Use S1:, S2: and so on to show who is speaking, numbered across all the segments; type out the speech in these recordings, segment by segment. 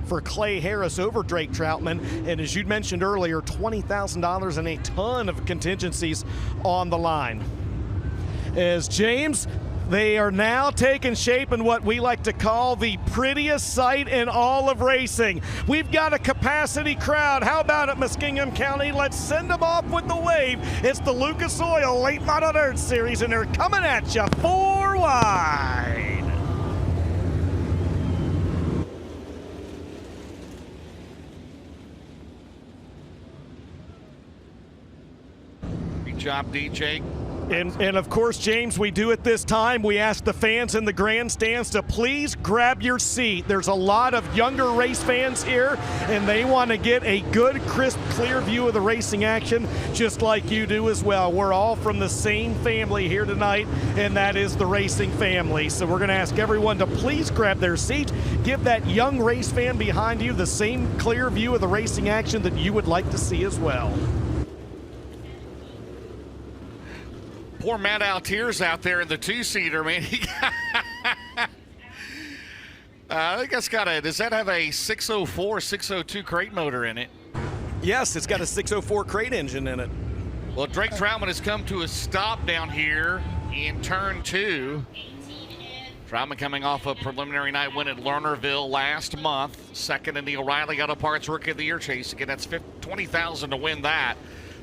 S1: for Clay Harris over Drake Troutman, and as you mentioned earlier, $20,000 and a ton of contingencies on the line. As James, they are now taking shape in what we like to call the prettiest sight in all of racing. We've got a capacity crowd. How about it, Muskingum County? Let's send them off with the wave. It's the Lucas Oil Late Model Nerd Series, and they're coming at you 4 wide.
S2: Good job, DJ.
S1: And of course, James, we do it this time. We ask the fans in the grandstands to please grab your seat. There's a lot of younger race fans here, and they want to get a good, crisp, clear view of the racing action, just like you do as well. We're all from the same family here tonight, and that is the racing family. So we're going to ask everyone to please grab their seat. Give that young race fan behind you the same clear view of the racing action that you would like to see as well.
S2: Poor Matt Altiers out there in the two-seater, man. I think that's got a, does that have a 604, 602 crate motor in it?
S1: Yes, it's got a 604 crate engine in it.
S2: Well, Drake Troutman has come to a stop down here in turn 2. Troutman coming off a preliminary night win at Lernerville last month. Second in the O'Reilly Auto Parts Rookie of the Year chase. Again, that's $20,000 to win that.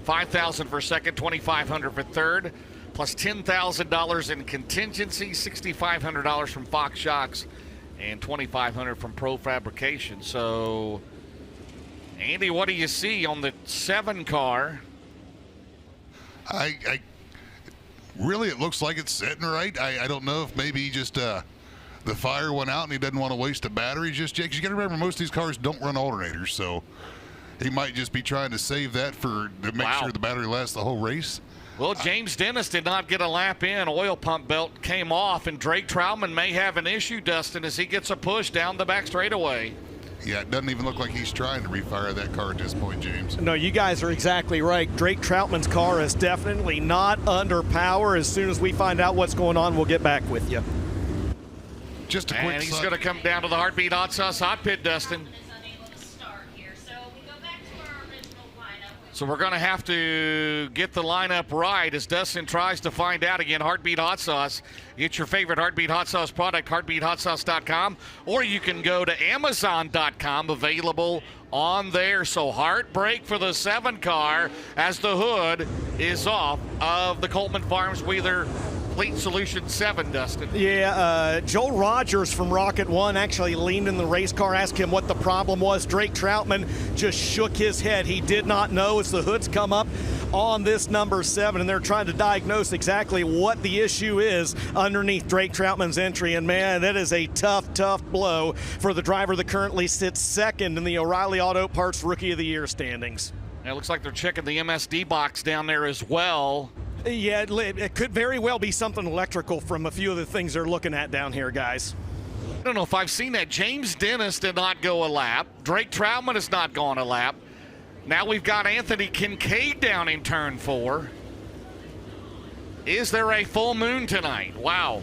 S2: $5,000 for second, $2,500 for third. Plus $10,000 in contingency, $6,500 from Fox Shocks, and $2,500 from Pro Fabrication. So, Andy, what do you see on the 7 car?
S3: I really, it looks like it's sitting right. I don't know if maybe just the fire went out and he doesn't want to waste a battery just yet. 'Cause you got to remember, most of these cars don't run alternators, so he might just be trying to save that to make sure the battery lasts the whole race.
S2: Well, James Dennis did not get a lap in. Oil pump belt came off, and Drake Troutman may have an issue, Dustin, as he gets a push down the back straightaway.
S3: Yeah, it doesn't even look like he's trying to refire that car at this point, James.
S1: No, you guys are exactly right. Drake Troutman's car is definitely not under power. As soon as we find out what's going on, we'll get back with you.
S3: Just a quick.
S2: And he's going to come down to the Heartbeat Hot Sauce Hot Pit, Dustin. So we're going to have to get the lineup right as Dustin tries to find out again. Heartbeat Hot Sauce. Get your favorite Heartbeat Hot Sauce product, heartbeathotsauce.com, or you can go to amazon.com, available on there. So heartbreak for the 7 car as the hood is off of the Coleman Farms Wheeler Fleet Solution 7, Dustin.
S1: Yeah, Joel Rogers from Rocket One actually leaned in the race car, asked him what the problem was. Drake Troutman just shook his head. He did not know as the hoods come up on this number 7, and they're trying to diagnose exactly what the issue is underneath Drake Troutman's entry. And man, that is a tough, tough blow for the driver that currently sits second in the O'Reilly Auto Parts Rookie of the Year standings.
S2: It looks like they're checking the MSD box down there as well.
S1: Yeah, it could very well be something electrical from a few of the things they're looking at down here, guys.
S2: I don't know if I've seen that. James Dennis did not go a lap. Drake Troutman has not gone a lap. Now we've got Anthony Kincaid down in turn 4. Is there a full moon tonight? Wow.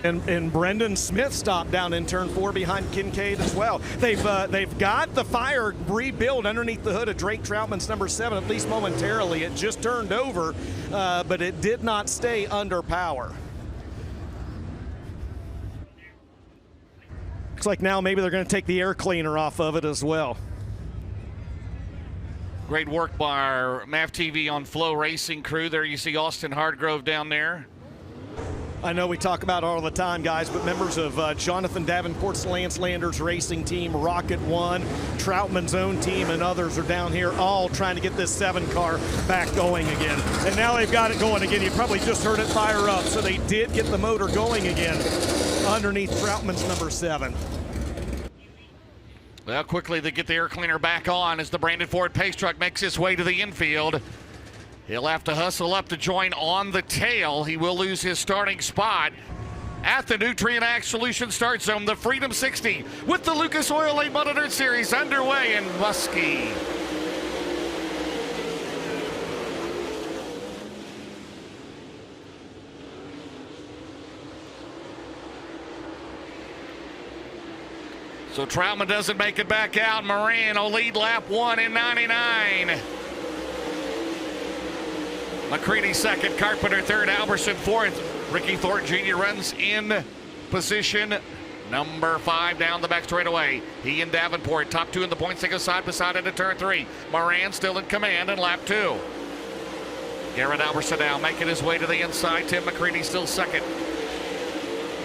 S1: And Brendan Smith stopped down in turn 4 behind Kincaid as well. They've got the fire rebuilt underneath the hood of Drake Troutman's number 7, at least momentarily. It just turned over, but it did not stay under power. Looks like now maybe they're going to take the air cleaner off of it as well.
S2: Great work by our MAV TV on Flow Racing crew. There you see Austin Hardgrove down there.
S1: I know we talk about it all the time, guys, but members of Jonathan Davenport's Lance Landers racing team, Rocket One, Troutman's own team, and others are down here all trying to get this 7 car back going again. And now they've got it going again. You probably just heard it fire up. So they did get the motor going again underneath Troutman's number 7.
S2: Well, quickly they get the air cleaner back on as the Brandon Ford pace truck makes its way to the infield. He'll have to hustle up to join on the tail. He will lose his starting spot at the Nutrient Ag Solutions start zone. The Freedom 60 with the Lucas Oil Late Model Nerd Series underway in Muskie. So Troutman doesn't make it back out. Moran will lead lap 1 in 99. McCready second, Carpenter third, Alberson fourth. Ricky Thornton Jr. runs in position number 5 down the back straightaway. He and Davenport, top 2 in the points. They go side by side into turn 3. Moran still in command in lap 2. Garrett Alberson now making his way to the inside. Tim McCready still second.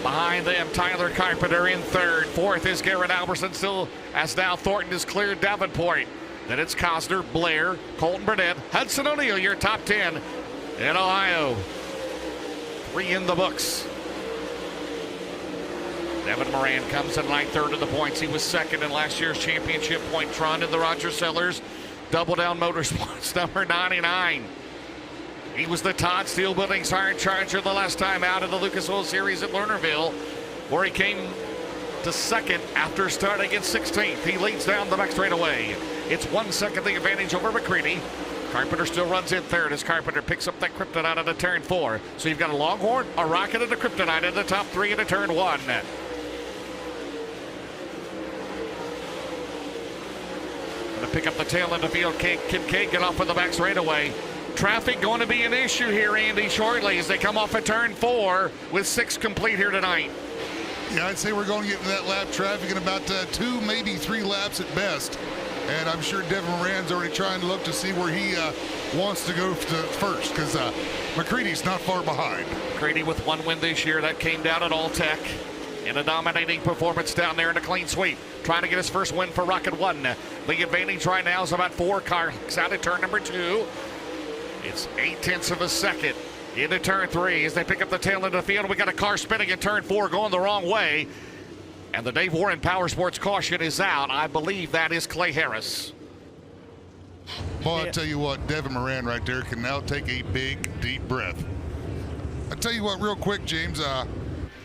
S2: Behind them, Tyler Carpenter in third. Fourth is Garrett Alberson, still as now Thornton has cleared Davenport. Then it's Cosner, Blair, Colton Burnett, Hudson O'Neill, your top 10 in Ohio. 3 in the books. Devin Moran comes in like third of the points. He was second in last year's championship point run in the Roger Sellers Double Down Motorsports number 99. He was the Todd Steel Buildings Hard Charger the last time out of the Lucas Oil Series at Lernerville, where he came to second after starting in 16th. He leads down the back straightaway. It's 1 second the advantage over McCready. Carpenter still runs in third as Carpenter picks up that Kryptonite out of turn 4. So you've got a Longhorn, a Rocket, and a Kryptonite in the top 3 into turn 1. Going to pick up the tail end of the field. Kincaid get off of the back straightaway. Traffic going to be an issue here, Andy, shortly as they come off of turn 4 with 6 complete here tonight.
S3: Yeah, I'd say we're going to get into that lap traffic in about 2, maybe 3 laps at best. And I'm sure Devin Moran's already trying to look to see where he wants to go first, because McCready's not far behind. McCready
S2: with 1 win this year. That came down at All Tech in a dominating performance down there in a clean sweep. Trying to get his first win for Rocket 1. The advantage right now is about 4 cars out of turn number 2. It's 0.8 of a second into turn 3 as they pick up the tail end of the field. We got a car spinning at turn 4 going the wrong way. And the Dave Warren Power Sports caution is out. I believe that is Clay Harris.
S3: Well, I tell you what, Devin Moran right there can now take a big, deep breath. I tell you what, real quick, James,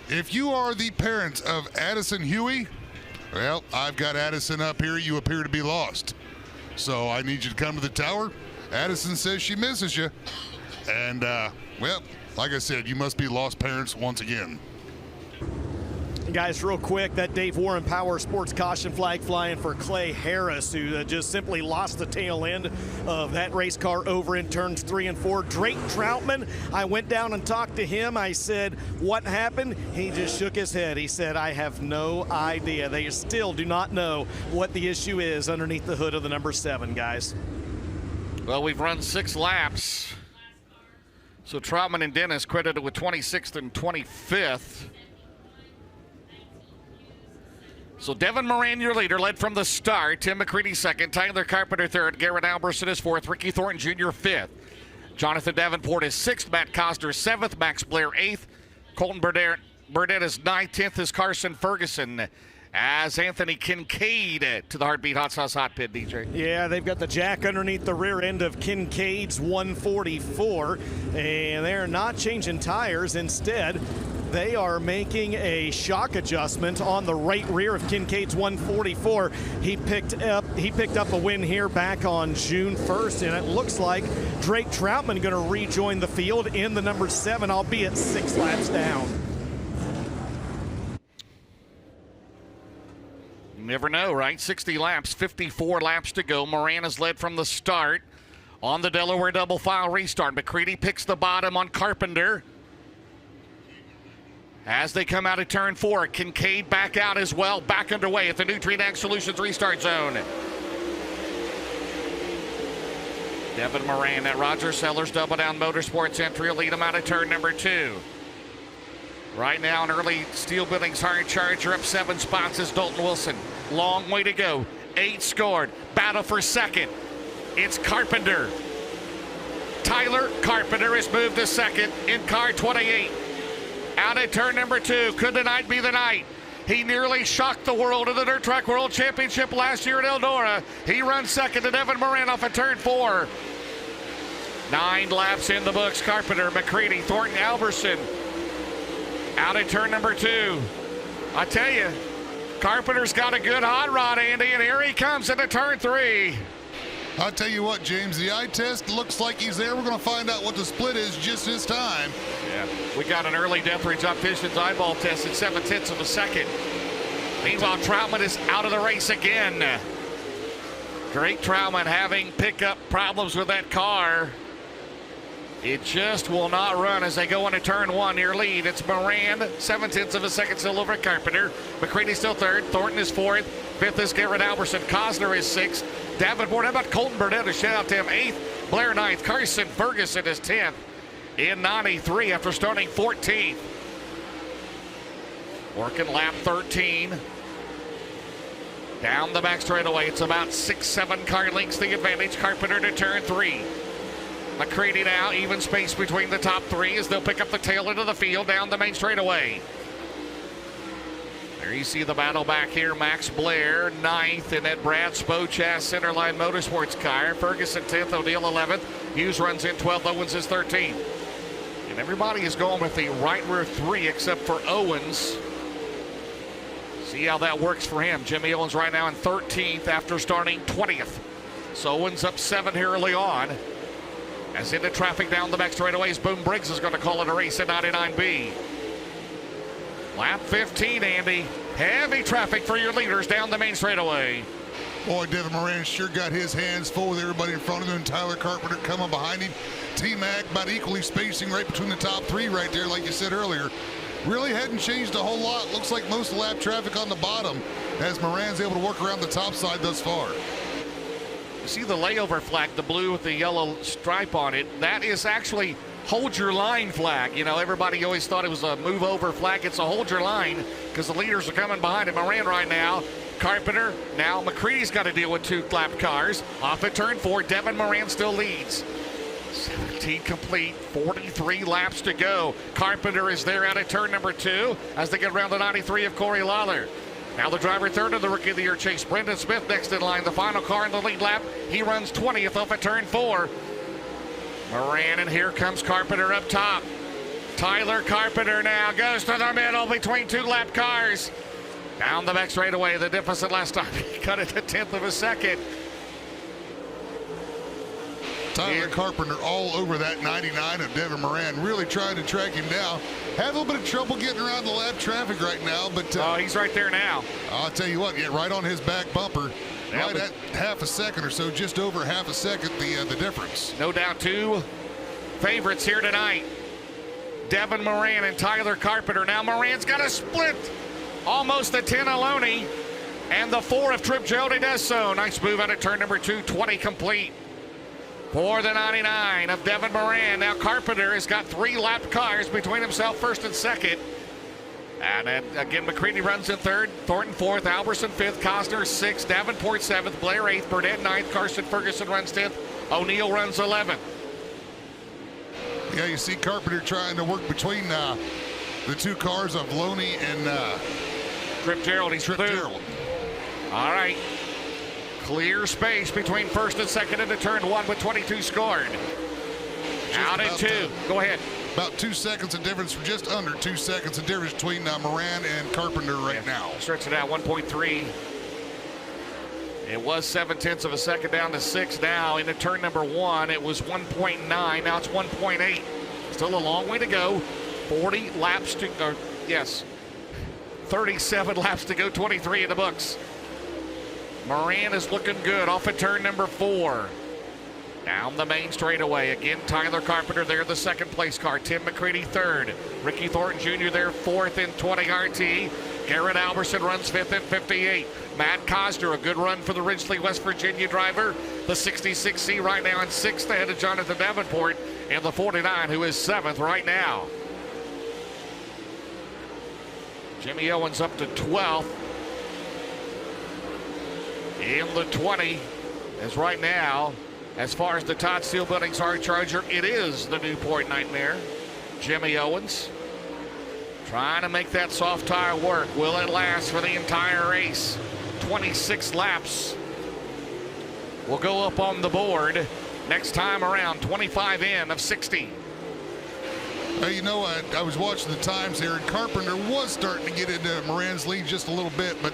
S3: if you are the parents of Addison Huey, well, I've got Addison up here. You appear to be lost. So I need you to come to the tower. Addison says she misses you. And, well, like I said, you must be lost parents once again.
S1: Guys, real quick, that Dave Warren Power Sports caution flag flying for Clay Harris, who just simply lost the tail end of that race car over in turns 3 and 4. Drake Troutman, I went down and talked to him. I said, what happened? He just shook his head. He said, I have no idea. They still do not know what the issue is underneath the hood of the number 7, guys.
S2: Well, we've run 6 laps. So Troutman and Dennis credited with 26th and 25th. So Devin Moran, your leader, led from the start. Tim McCready second, Tyler Carpenter third, Garrett Alberson is fourth, Ricky Thornton Jr. fifth. Jonathan Davenport is sixth, Matt Cosner seventh, Max Blair eighth, Colton Burnett is ninth, 10th is Carson Ferguson. As Anthony Kincaid to the Heartbeat Hot Sauce Hot Pit, DJ.
S1: Yeah, they've got the jack underneath the rear end of Kincaid's 144, and they're not changing tires. Instead, they are making a shock adjustment on the right rear of Kincaid's 144. He picked up a win here back on June 1st, and it looks like Drake Troutman going to rejoin the field in the number 7, albeit 6 laps down.
S2: You never know, right? 60 laps, 54 laps to go. Moran has led from the start on the Delaware double file restart. McCready picks the bottom on Carpenter. As they come out of turn 4, Kincaid back out as well, back underway at the Nutrient Ag Solutions restart zone. Devin Moran at Roger Sellers Double Down Motorsports entry will lead him out of turn number 2. Right now, an early Steel Buildings Hard Charger up 7 spots is Dalton Wilson. Long way to go. 8 scored. Battle for second. It's Carpenter. Tyler Carpenter has moved to second in car 28. Out at turn number 2. Could tonight be the night? He nearly shocked the world in the Dirt Track World Championship last year at Eldora. He runs second to Devin Moran off at turn 4. 9 laps in the books. Carpenter, McCready, Thornton, Alberson. Out at turn number 2. I tell you, Carpenter's got a good hot rod, Andy, and here he comes into turn 3.
S3: I'll tell you what, James, the eye test looks like he's there. We're going to find out what the split is just this time.
S2: Yeah, we got an early Death Ridge Opticians eyeball test at 7/10 of a second. Meanwhile, Troutman is out of the race again. Drake Troutman having pickup problems with that car. It just will not run as they go into turn one near lead. It's Moran, 0.7 of a second still over Carpenter. McCready still third. Thornton is fourth. Fifth is Garrett Alberson. Cosner is sixth. Davenport, how about Colton Burnett? A shout out to him. Eighth. Blair ninth. Carson Ferguson is 10th in 93 after starting 14th. Working lap 13. Down the back straightaway. It's about 6-7 car lengths the advantage. Carpenter to turn 3. McCready now, even space between the top 3 as they'll pick up the tail end of the field down the main straightaway. There you see the battle back here. Max Blair, 9th in that Brad Spochas Centerline Motorsports car. Ferguson 10th, O'Neill 11th. Hughes runs in 12th, Owens is 13th. And everybody is going with the right rear 3 except for Owens. See how that works for him. Jimmy Owens right now in 13th after starting 20th. So Owens up 7 here early on. As into traffic down the back straightaways, Boom Briggs is going to call it a race at 99B. Lap 15, Andy. Heavy traffic for your leaders down the main straightaway.
S3: Boy, Devin Moran sure got his hands full with everybody in front of him. Tyler Carpenter coming behind him. T-Mac about equally spacing right between the top 3 right there, like you said earlier. Really hadn't changed a whole lot. Looks like most of the lap traffic on the bottom as Moran's able to work around the top side thus far.
S2: You see the layover flag, the blue with the yellow stripe on it. That is actually hold your line flag. You know, everybody always thought it was a move over flag. It's a hold your line because the leaders are coming behind him. Moran right now. Carpenter. Now McCready's got to deal with 2 lap cars. Off at turn 4. Devin Moran still leads. 17 complete, 43 laps to go. Carpenter is there out of turn number 2 as they get around the 93 of Corey Lawler. Now the driver third of the Rookie of the Year chase, Brendan Smith next in line. The final car in the lead lap. He runs 20th off at turn 4. Moran, and here comes Carpenter up top. Tyler Carpenter now goes to the middle between 2 lap cars. Down the back straightaway, the deficit last time he cut it a 1/10 of a second.
S3: Tyler Carpenter all over that 99 of Devin Moran, really trying to track him down. Had a little bit of trouble getting around the lap traffic right now, but
S2: he's right there now.
S3: I'll tell you what, yeah, right on his back bumper, right at half a second or so, just over half a second, the difference.
S2: No doubt 2 favorites here tonight. Devin Moran and Tyler Carpenter. Now Moran's got a split, almost the 10 Aloni, and the 4 of Trip Jody does so. Nice move out of turn number 2, 20 complete. For the 99 of Devin Moran. Now Carpenter has got 3 lap cars between himself first and second. And then again, McCready runs in 3rd, Thornton 4th, Alberson 5th, Cosner 6th, Davenport 7th, Blair 8th, Burnett 9th, Carson Ferguson runs 10th, O'Neill runs 11th.
S3: Yeah, you see Carpenter trying to work between the 2 cars of Loney and
S2: Trip Gerald. He's
S3: Trip Gerald.
S2: All right. Clear space between first and second into turn 1 with 22 scored. Out at 2. Go ahead.
S3: About 2 seconds of difference, just under 2 seconds of difference between Moran and Carpenter right now.
S2: Stretch it out, 1.3. It was 0.7 of a second down to 6 now. Into turn number 1, it was 1.9. Now it's 1.8. Still a long way to go. 40 laps to go. Yes. 37 laps to go, 23 in the books. Moran is looking good off at turn number 4. Down the main straightaway. Again, Tyler Carpenter there, the 2nd place car. Tim McCready 3rd. Ricky Thornton Jr. there, 4th in 20 RT. Garrett Alberson runs 5th in 58. Matt Cosner, a good run for the Ridgely, West Virginia driver. The 66C right now in 6th ahead of Jonathan Davenport. And the 49 who is 7th right now. Jimmy Owens up to 12th. In the 20 is right now, as far as the Todd Steel Building's hard charger, it is the Newport Nightmare. Jimmy Owens trying to make that soft tire work. Will it last for the entire race? 26 laps will go up on the board. Next time around, 25 in of 60.
S3: You know, I was watching the times here, and Carpenter was starting to get into Moran's lead just a little bit, but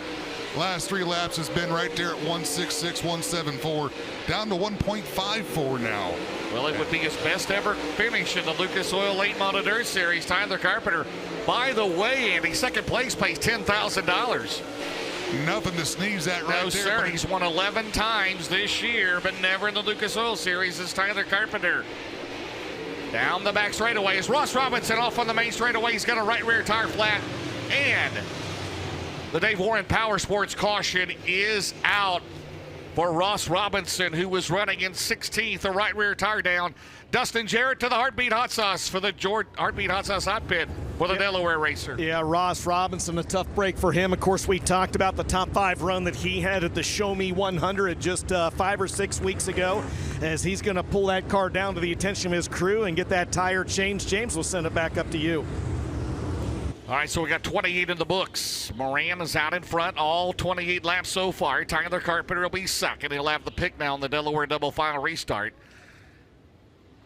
S3: last 3 laps has been right there at 1.66, 1.74, down to 1.54 now.
S2: Well, it would be his best ever finish in the Lucas Oil Late Model Dirt Series. Tyler Carpenter, by the way, Andy, 2nd place pays $10,000.
S3: nothing to sneeze at right there.
S2: No, sir.
S3: But
S2: He's won 11 times this year, but never in the Lucas Oil Series is Tyler Carpenter. Down the back straightaway is Ross Robinson off on the main straightaway. He's got a right rear tire flat. And the Dave Warren Power Sports caution is out for Ross Robinson, who was running in 16th, a right rear tire down. Dustin Jarrett to the Heartbeat Hot Sauce for the Heartbeat Hot Sauce Hot Pit for the Delaware racer.
S1: Yeah, Ross Robinson, a tough break for him. Of course, we talked about the top 5 run that he had at the Show Me 100 just 5 or 6 weeks ago, as he's going to pull that car down to the attention of his crew and get that tire changed. James, will send it back up to you.
S2: All right, so we got 28 in the books. Moran is out in front, all 28 laps so far. Tyler Carpenter will be second. He'll have the pick now in the Delaware double file restart.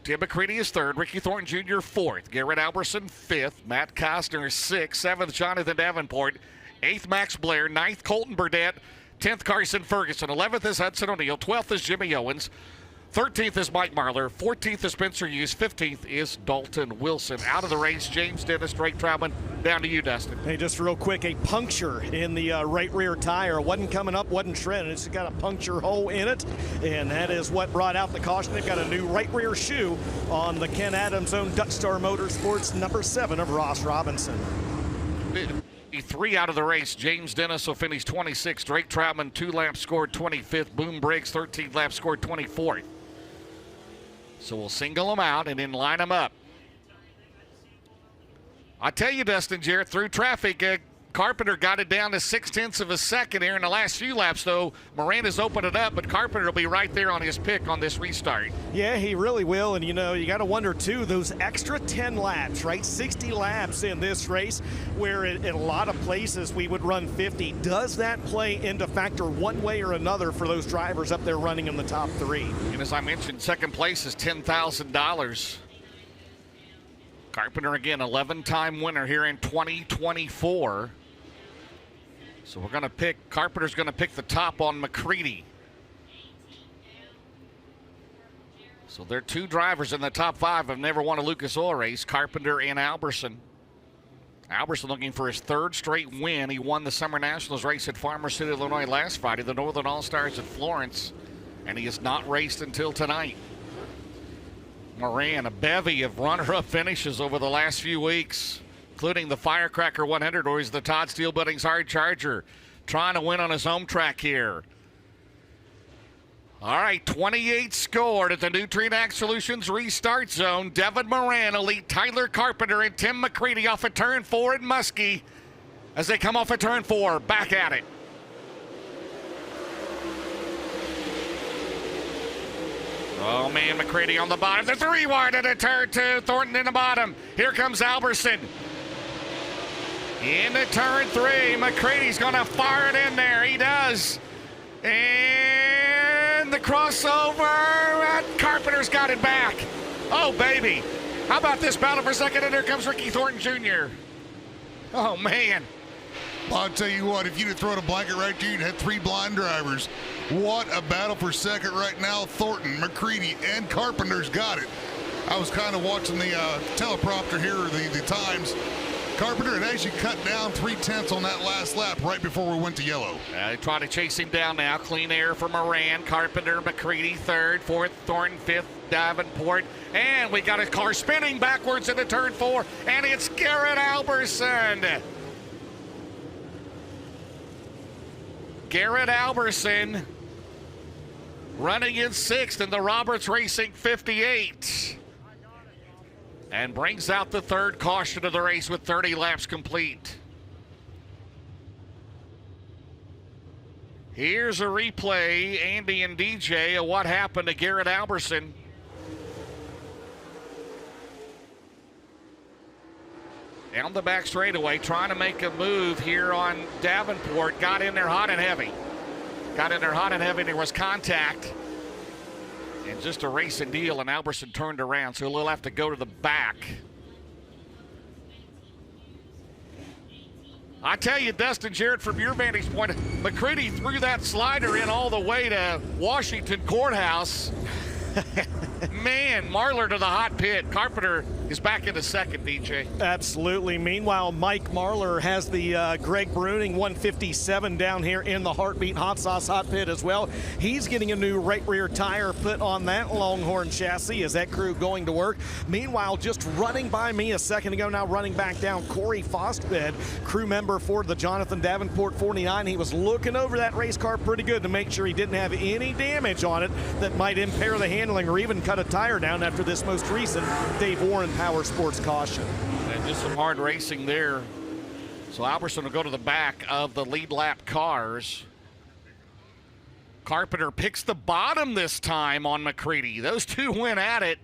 S2: Tim McCready is third. Ricky Thornton Jr. fourth. Garrett Alberson fifth. Matt Costner sixth. Seventh, Jonathan Davenport. Eighth, Max Blair. Ninth, Colton Burdett. 10th, Carson Ferguson. 11th is Hudson O'Neill. 12th is Jimmy Owens. 13th is Mike Marlar. 14th is Spencer Hughes. 15th is Dalton Wilson. Out of the race, James Dennis, Drake Troutman. Down to you, Dustin.
S1: Hey, just real quick, a puncture in the right rear tire. Wasn't coming up, wasn't shredding. It's got a puncture hole in it, and that is what brought out the caution. They've got a new right rear shoe on the Ken Adams owned Dutch Star Motorsports, number 7 of Ross Robinson.
S2: 3 out of the race. James Dennis will finish 26th. Drake Troutman, 2 laps, scored 25th. Boom Briggs, 13 laps, scored 24th. So we'll single them out and then line them up. I tell you, Dustin Jarrett, through traffic, Carpenter got it down to 0.6 of a second here in the last few laps, though. Miranda's opened it up, but Carpenter will be right there on his pick on this restart.
S1: Yeah, he really will. And, you know, you got to wonder, too, those extra 10 laps, right? 60 laps in this race, where in a lot of places we would run 50. Does that play into factor one way or another for those drivers up there running in the top 3?
S2: And as I mentioned, second place is $10,000. Carpenter, again, 11-time winner here in 2024. So we're going to pick, Carpenter's going to pick the top on McCready. So there are 2 drivers in the top 5 have never won a Lucas Oil race, Carpenter and Alberson. Alberson looking for his 3rd straight win. He won the Summer Nationals race at Farmer City, Illinois last Friday, the Northern All-Stars at Florence, and he has not raced until tonight. Moran, a bevy of runner-up finishes over the last few weeks, including the Firecracker 100, or he's the Todd Steel Building's Hard Charger, trying to win on his home track here. All right, 28 scored at the Nutrient Ag Solutions restart zone. Devin Moran, elite Tyler Carpenter, and Tim McCready off of turn 4 at Muskie as they come off of turn 4, back at it. Oh, man, McCready on the bottom. The 3 wide at a turn 2. Thornton in the bottom. Here comes Alberson. Into turn 3. McCready's going to fire it in there. He does. And the crossover. Carpenter's got it back. Oh, baby. How about this battle for second? And here comes Ricky Thornton Jr. Oh, man.
S3: Well, I'll tell you what, if you'd have thrown a blanket right there, you'd have 3 blind drivers. What a battle for second right now. Thornton, McCready, and Carpenter's got it. I was kind of watching the teleprompter here, the times. Carpenter had actually cut down 3/10 on that last lap right before we went to yellow.
S2: They try to chase him down now. Clean air for Moran. Carpenter, McCready, 3rd. 4th, Thornton, 5th, Davenport. And we got a car spinning backwards into turn 4, and it's Garrett Alberson. Garrett Alberson running in 6th in the Roberts Racing 58. And brings out the 3rd caution of the race with 30 laps complete. Here's a replay, Andy and DJ, of what happened to Garrett Alberson. Down the back straightaway, trying to make a move here on Davenport. Got in there hot and heavy. There was contact. And just a racing deal, and Alberson turned around, so he'll have to go to the back. I tell you, Dustin Jarrett, from your vantage point, McCready threw that slider in all the way to Washington Courthouse. Man, Marlar to the hot pit. Carpenter is back into second, DJ.
S1: Absolutely. Meanwhile, Mike Marlar has the Greg Bruning 157 down here in the Heartbeat Hot Sauce Hot Pit as well. He's getting a new right rear tire put on that Longhorn chassis. Is that crew going to work? Meanwhile, just running by me a second ago, now running back down, Corey Fostbed, crew member for the Jonathan Davenport 49. He was looking over that race car pretty good to make sure he didn't have any damage on it that might impair the handling or even cut a tire down after this most recent Dave Warren Power Sports caution.
S2: And just some hard racing there. So Albertson will go to the back of the lead lap cars. Carpenter picks the bottom this time on McCready. Those two went at it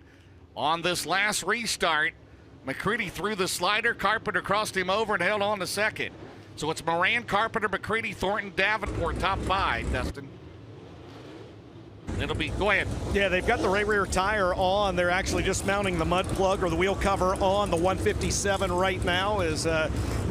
S2: on this last restart. McCready threw the slider. Carpenter crossed him over and held on to second. So it's Moran, Carpenter, McCready, Thornton, Davenport, top five, Dustin. It'll be, go ahead.
S1: Yeah, they've got the right rear tire on. They're actually just mounting the mud plug or the wheel cover on the 157 right now. Is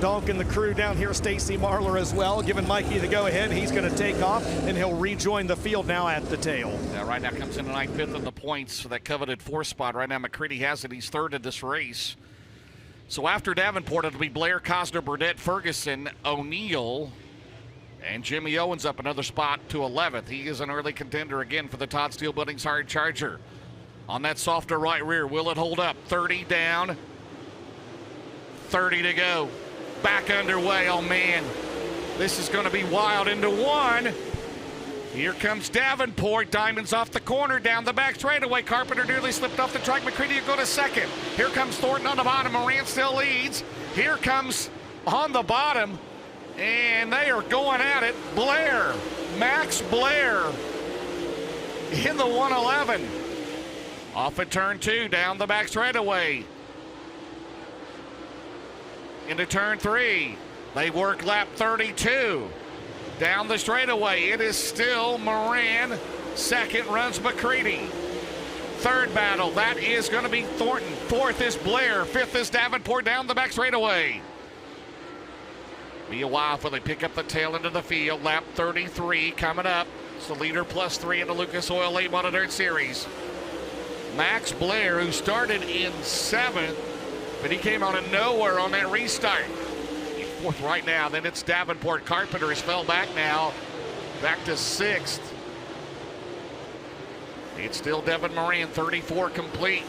S1: Donk and the crew down here, Stacy Marlar as well, giving Mikey the go-ahead. He's going to take off, and he'll rejoin the field now at the tail.
S2: Yeah, right now comes in tonight, fifth in the points for that coveted fourth spot. Right now, McCready has it. He's third in this race. So after Davenport, it'll be Blair, Cosner, Burdett, Ferguson, O'Neill, and Jimmy Owens up another spot to 11th. He is an early contender again for the Todd Steel Buildings Hard Charger. On that softer right rear, will it hold up? 30 down, 30 to go. Back underway, oh man. This is gonna be wild into one. Here comes Davenport, diamonds off the corner, down the back straightaway. Carpenter nearly slipped off the track. McCready will go to second. Here comes Thornton on the bottom. Moran still leads. Here comes on the bottom, and they are going at it. Blair, Max Blair in the 111. Off at turn two, down the back straightaway. Into turn three. They work lap 32. Down the straightaway, it is still Moran. Second runs McCready. Third battle, that is going to be Thornton. Fourth is Blair. Fifth is Davenport down the back straightaway. Be a while before they pick up the tail end of the field. Lap 33 coming up. It's the leader plus three in the Lucas Oil Late Model Dirt Series. Max Blair, who started in seventh, but he came out of nowhere on that restart. Fourth right now, then it's Davenport. Carpenter has fell back now, back to sixth. It's still Devin Moran, 34 complete.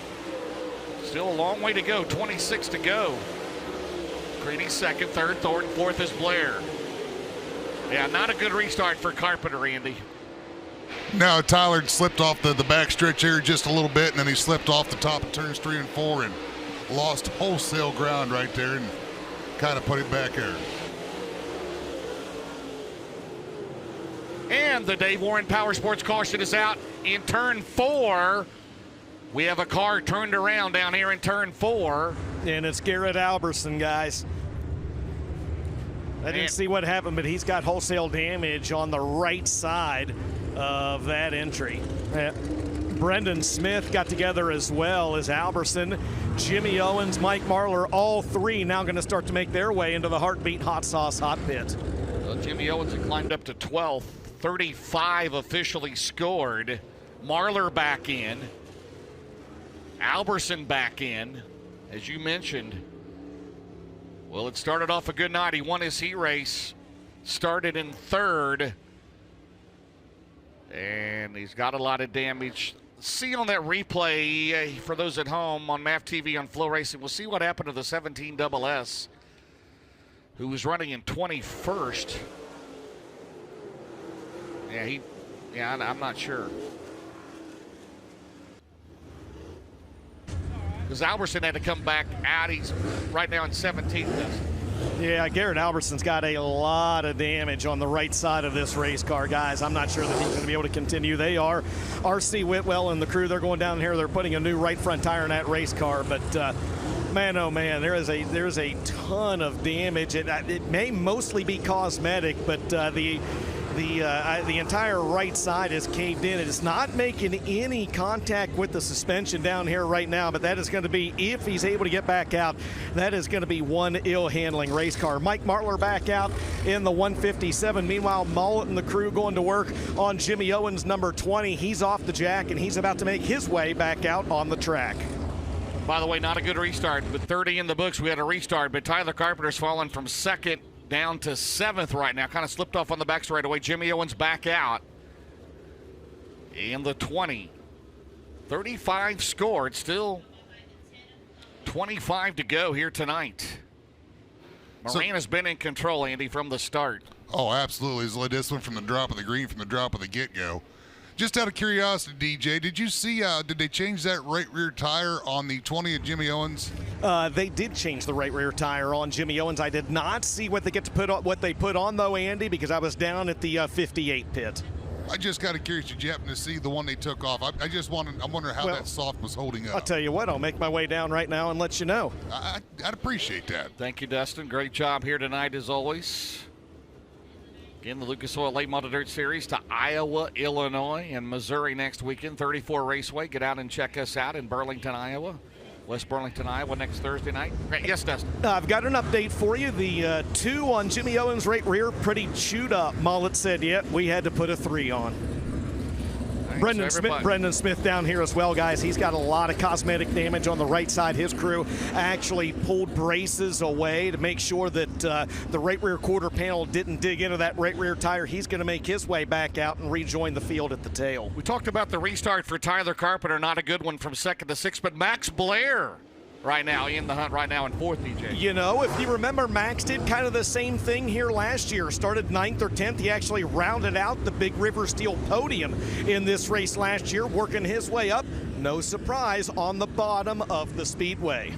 S2: Still a long way to go, 26 to go. Creedy second, third, Thornton, fourth is Blair. Yeah, not a good restart for Carpenter, Andy.
S3: No, Tyler slipped off the back stretch here just a little bit, and then he slipped off the top of turns 3 and 4 and lost wholesale ground right there and kind of put it back there.
S2: And the Dave Warren Power Sports caution is out in turn 4. We have a car turned around down here in turn 4.
S1: And it's Garrett Alberson, guys. I didn't see what happened, but he's got wholesale damage on the right side of that entry. Brendan Smith got together as well as Alberson. Jimmy Owens, Mike Marlar, all three now going to start to make their way into the Heartbeat Hot Sauce Hot Pit.
S2: Well, Jimmy Owens had climbed up to 12th. 35 officially scored. Marlar back in. Alberson back in, as you mentioned. Well, it started off a good night. He won his heat race. Started in third. And he's got a lot of damage. See on that replay, for those at home on MAF TV on Flow Racing, we'll see what happened to the 17 SS, who was running in 21st. Yeah, I'm not sure. Because Alberson had to come back out. He's right now in 17th.
S1: Yeah, Garrett Alberson's got a lot of damage on the right side of this race car, guys. I'm not sure that he's going to be able to continue. They are RC Whitwell and the crew. They're going down here. They're putting a new right front tire in that race car. But man, oh man, there's a ton of damage. It may mostly be cosmetic, but the entire right side is caved in. It is not making any contact with the suspension down here right now, but that is going to be, if he's able to get back out, that is going to be one ill-handling race car. Mike Marlar back out in the 157. Meanwhile, Mullet and the crew going to work on Jimmy Owens, number 20. He's off the jack, and he's about to make his way back out on the track.
S2: By the way, not a good restart, but 30 in the books. We had a restart, but Tyler Carpenter's fallen from second down to seventh right now. Kind of slipped off on the back straightaway. Jimmy Owens back out in the 20. 35 scored, still 25 to go here tonight. Moran has been in control, Andy, from the start.
S3: Oh, absolutely. He's led this one from the drop of the green, from the drop of the get-go. Just out of curiosity, DJ, did you see, did they change that right rear tire on the 20 of Jimmy Owens?
S1: They did change the right rear tire on Jimmy Owens. I did not see what they put on though, Andy, because I was down at the 58 pit.
S3: I just got curious. Did you happen to see the one they took off? I'm wondering how that soft was holding up.
S1: I'll tell you what, I'll make my way down right now and let you know.
S3: I'd appreciate that.
S2: Thank you, Dustin. Great job here tonight as always. Again, the Lucas Oil Late Model Dirt Series to Iowa, Illinois, and Missouri next weekend. 34 Raceway. Get out and check us out in Burlington, Iowa. West Burlington, Iowa next Thursday night. Yes, Dustin.
S1: I've got an update for you. The 2 on Jimmy Owens' right rear, pretty chewed up. Mullet said, yep, we had to put a 3 on. Brendan Smith down here as well, guys. He's got a lot of cosmetic damage on the right side. His crew actually pulled braces away to make sure that the right rear quarter panel didn't dig into that right rear tire. He's going to make his way back out and rejoin the field at the tail.
S2: We talked about the restart for Tyler Carpenter. Not a good one from second to sixth, but Max Blair right now in the hunt right now in fourth, DJ.
S1: You know, if you remember, Max did kind of the same thing here last year. Started 9th or 10th. He actually rounded out the Big River Steel podium in this race last year, working his way up, no surprise, on the bottom of the Speedway.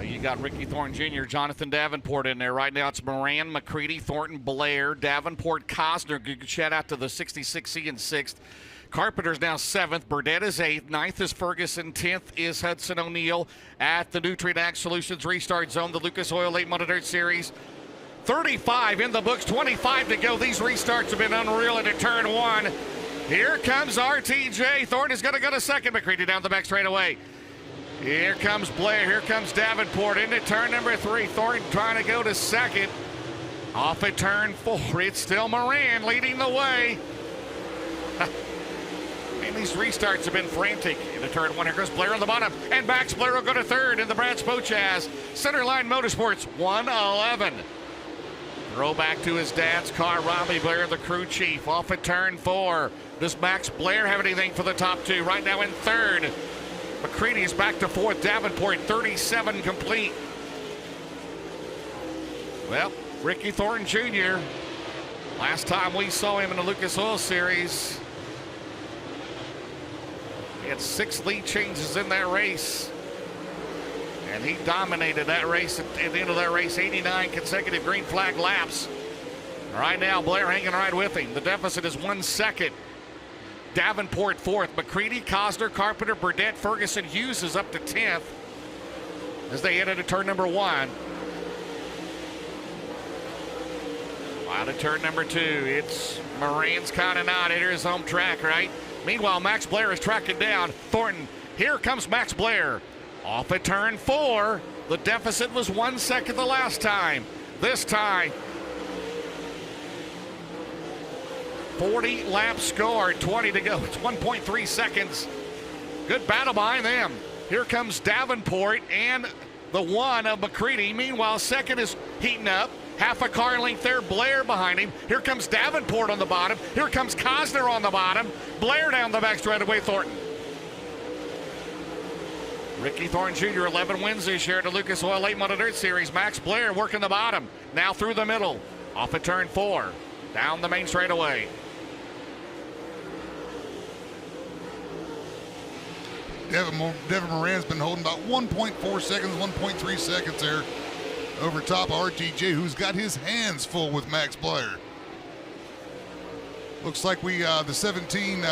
S2: You got Ricky Thornton Jr., Jonathan Davenport in there right now. It's Moran, McCready, Thornton, Blair, Davenport, Cosner. Good shout out to the 66C in 6th. Carpenter's now 7th. Burdett is 8th. 9th is Ferguson. 10th is Hudson O'Neill at the Nutrient Ag Solutions Restart Zone, the Lucas Oil Late Model Dirt Series. 35 in the books, 25 to go. These restarts have been unreal into turn 1. Here comes RTJ. Thornton is going to go to second. McCready down the back straightaway. Here comes Blair. Here comes Davenport into turn number 3. Thornton trying to go to second. Off at turn 4. It's still Moran leading the way. And these restarts have been frantic. Into turn 1, here goes Blair on the bottom. And Max Blair will go to third in the Brad Spochaz Centerline Motorsports 111. Throw back to his dad's car. Robbie Blair, the crew chief, off at turn 4. Does Max Blair have anything for the top 2? Right now in third. McCready is back to 4th. Davenport 37 complete. Well, Ricky Thornton Jr., last time we saw him in the Lucas Oil Series, he had 6 lead changes in that race, and he dominated that race at the end of that race. 89 consecutive green flag laps. Right now, Blair hanging right with him. The deficit is 1 second. Davenport 4th. McCready, Cosner, Carpenter, Burdett, Ferguson, Hughes is up to 10th as they head into turn number 1. Out of turn number 2, it's Moran's kind of not. Here's home track, right? Meanwhile, Max Blair is tracking down Thornton. Here comes Max Blair. Off at turn 4. The deficit was 1 second the last time. This time, 40 laps scored, 20 to go. It's 1.3 seconds. Good battle behind them. Here comes Davenport and the 1 of McCready. Meanwhile, second is heating up. Half a car length there, Blair behind him. Here comes Davenport on the bottom. Here comes Cosner on the bottom. Blair down the back straightaway, Thornton. Ricky Thornton Jr., 11 wins this year at the Lucas Oil Late Model Dirt Series. Max Blair working the bottom. Now through the middle. Off at turn 4. Down the main straightaway.
S3: Devin Moran's been holding about 1.4 seconds, 1.3 seconds there over top of RTJ, who's got his hands full with Max Blair. Looks like we the 17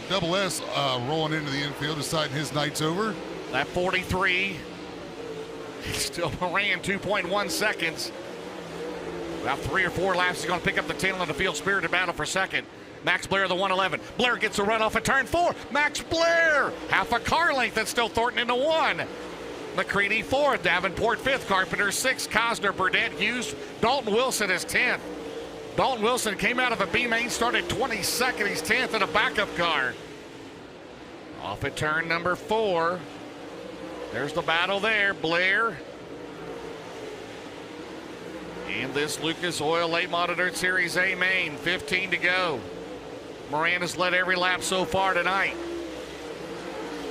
S3: double S rolling into the infield, deciding his night's over.
S2: That 43, still Moran, 2.1 seconds. About 3 or 4 laps, he's going to pick up the tail of the field. Spirited battle for second. Max Blair, the 111. Blair gets a run off at turn 4. Max Blair, half a car length. That's still Thornton into 1. McCready 4th, Davenport 5th, Carpenter 6th, Cosner, Burdett, Hughes, Dalton Wilson is 10th. Dalton Wilson came out of a B main, started 22nd. He's 10th in a backup car. Off at turn number 4. There's the battle there. Blair. And this Lucas Oil Late Model Series A main. 15 to go. Moran has led every lap so far tonight.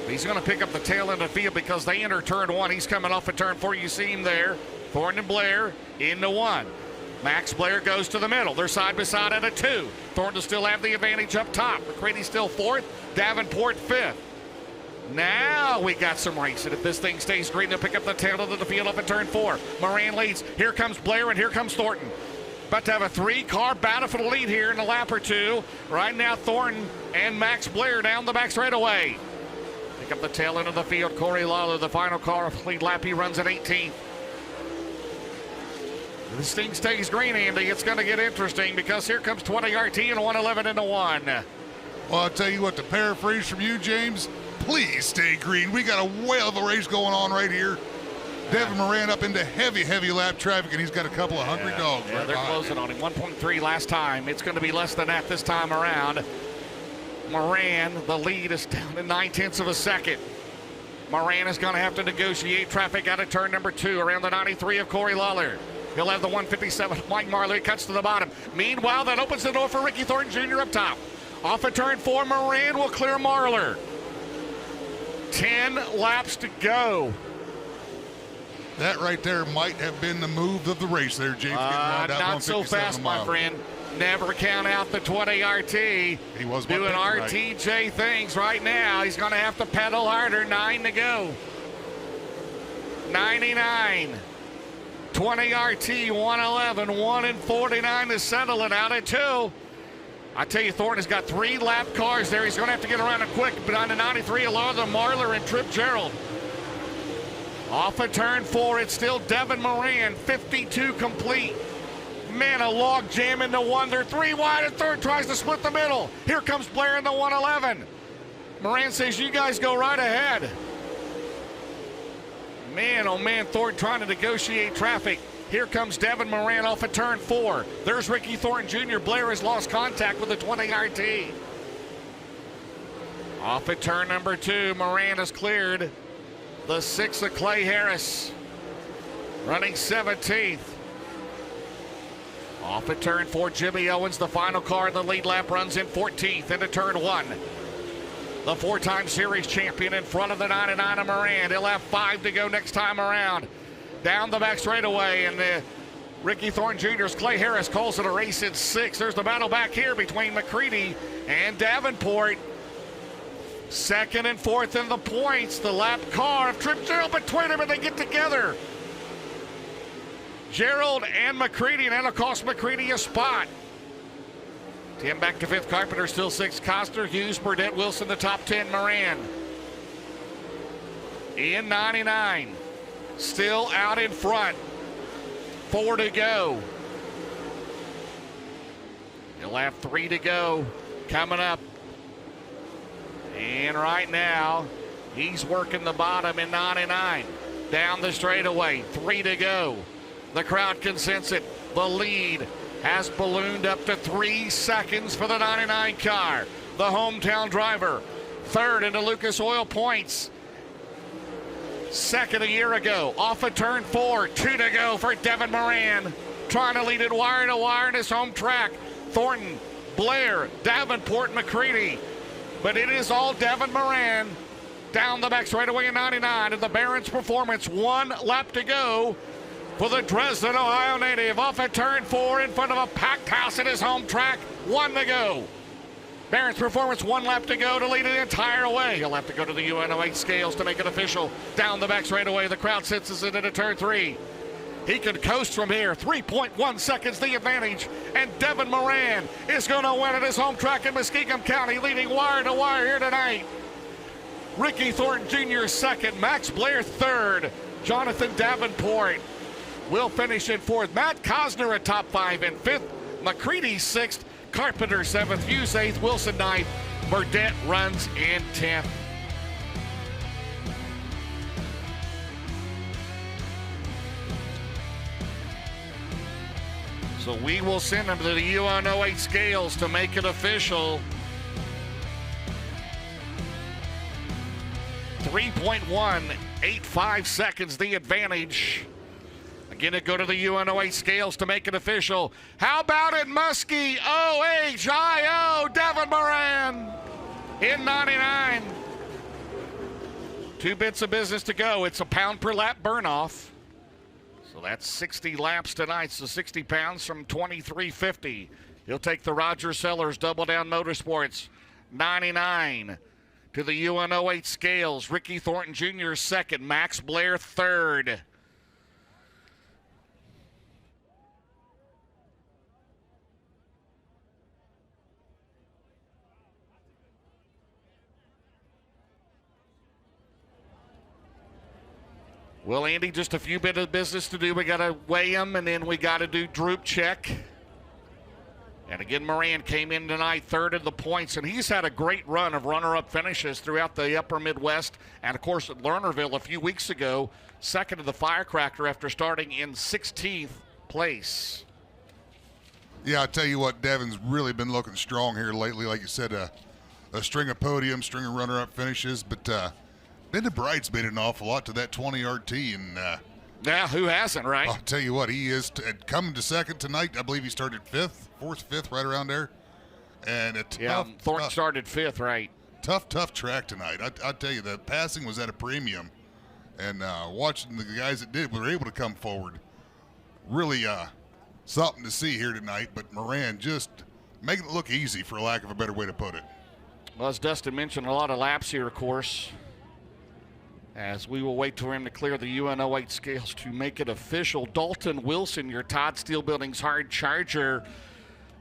S2: He's going to pick up the tail end of the field because they enter turn 1. He's coming off of turn 4. You see him there. Thornton and Blair into 1. Max Blair goes to the middle. They're side by side at a 2. Thornton will still have the advantage up top. McCready still 4th. Davenport 5th. Now we got some racing. If this thing stays green, they'll pick up the tail end of the field up at turn 4. Moran leads. Here comes Blair and here comes Thornton. About to have a 3-car battle for the lead here in a lap or 2. Right now, Thornton and Max Blair down the back straightaway. Pick up the tail end of the field. Corey Lawler, the final car of lead lap. He runs at 18th. This thing stays green, Andy. It's going to get interesting because here comes 20 RT and 111 into 1.
S3: Well, I'll tell you what, to paraphrase from you, James, please stay green. We got a whale of a race going on right here. Devin Moran up into heavy, heavy lap traffic, and he's got a couple of hungry dogs.
S2: Yeah,
S3: right
S2: they're
S3: behind
S2: closing on him. 1.3 last time. It's going to be less than that this time around. Moran, the lead is down to 9/10 of a second. Moran is going to have to negotiate traffic out of turn number 2 around the 93 of Corey Lawler. He'll have the 157 of Mike Marler. He cuts to the bottom. Meanwhile, that opens the door for Ricky Thornton Jr. up top. Off of turn 4, Moran will clear Marler. 10 laps to go.
S3: That right there might have been the move of the race there, James.
S2: Not so fast, my friend. Never count out the 20 RT.
S3: He was
S2: doing RTJ things right now. He's going to have to pedal harder. 9 to go. 99. 20 RT, 111, 1 and 49 to settle it out at 2. I tell you, Thornton has got 3 lap cars there. He's going to have to get around it quick. But on the 93, along the Marler and Trip Gerald. Off of turn 4, it's still Devin Moran, 52 complete. Man, a log jam into 1. They're 3 wide and third tries to split the middle. Here comes Blair in the 111. Moran says, you guys go right ahead. Man, oh man, Thornton trying to negotiate traffic. Here comes Devin Moran off of turn 4. There's Ricky Thornton Jr. Blair has lost contact with the 20 RT. Off at turn number 2, Moran is cleared. The 6 of Clay Harris, running 17th. Off at turn 4, Jimmy Owens, the final car in the lead lap, runs in 14th into turn 1. The 4-time series champion in front of the 99 of Moran. He'll have 5 to go next time around. Down the back straightaway, and Ricky Thornton Jr.'s Clay Harris calls it a race in 6. There's the battle back here between McCready and Davenport. 2nd and 4th in the points. The lap car of Trip Gerald between them, and they get together. Gerald and McCready, and that'll cost McCready a spot. 10 back to 5th. Carpenter still 6th. Costner, Hughes, Burdett, Wilson, the top 10. Moran in 99. Still out in front. 4 to go. He'll have 3 to go coming up. And right now, he's working the bottom in 99. Down the straightaway, 3 to go. The crowd can sense it. The lead has ballooned up to 3 seconds for the 99 car. The hometown driver, 3rd into Lucas Oil points. 2nd a year ago, off of turn 4, 2 to go for Devin Moran. Trying to lead it wire to wire in his home track. Thornton, Blair, Davenport, McCready. But it is all Devin Moran down the back straightaway in 99 of the Barron's Performance. 1 lap to go for the Dresden, Ohio native. Off at turn 4 in front of a packed house at his home track. 1 to go. Barron's Performance, 1 lap to go to lead it the entire way. He'll have to go to the UNO8 scales to make it official. Down the back straightaway, the crowd senses it into turn 3. He can coast from here. 3.1 seconds the advantage. And Devin Moran is going to win at his home track in Muskingum County, leading wire to wire here tonight. Ricky Thornton Jr. 2nd. Max Blair 3rd. Jonathan Davenport will finish in 4th. Matt Cosner at top 5 in 5th. McCready 6th. Carpenter 7th. Hughes 8th. Wilson 9th. Burdett runs in 10th. So we will send them to the UNO8 scales to make it official. 3.185 seconds the advantage. Again, it go to the UNOH scales to make it official. How about it, Muskie? OHIO, Devin Moran in 99. 2 bits of business to go. It's a pound per lap burn off. So that's 60 laps tonight. So 60 pounds from 23.50. He'll take the Roger Sellers Double Down Motorsports 99 to the UNOH scales. Ricky Thornton Jr. second. Max Blair third. Well, Andy, just a few bit of business to do. We got to weigh him, and then we got to do droop check. And again, Moran came in tonight third in the points, and he's had a great run of runner-up finishes throughout the upper Midwest. And, of course, at Lernerville a few weeks ago, second to the Firecracker after starting in 16th place.
S3: Yeah, I'll tell you what, Devin's really been looking strong here lately. Like you said, a string of podiums, string of runner-up finishes, but been the bridesmaid an awful lot to that 20-yard tee, and
S2: yeah, who hasn't, right?
S3: I'll tell you what, he is coming to second tonight. I believe he started fourth, fifth, right around there. And
S2: Thornton started fifth, right?
S3: Tough track tonight. I tell you, the passing was at a premium, and watching the guys that were able to come forward, really something to see here tonight. But Moran just making it look easy, for lack of a better way to put it.
S2: Well, as Dustin mentioned, a lot of laps here, of course, as we will wait for him to clear the UNOH scales to make it official. Dalton Wilson, your Todd Steel Building's hard charger,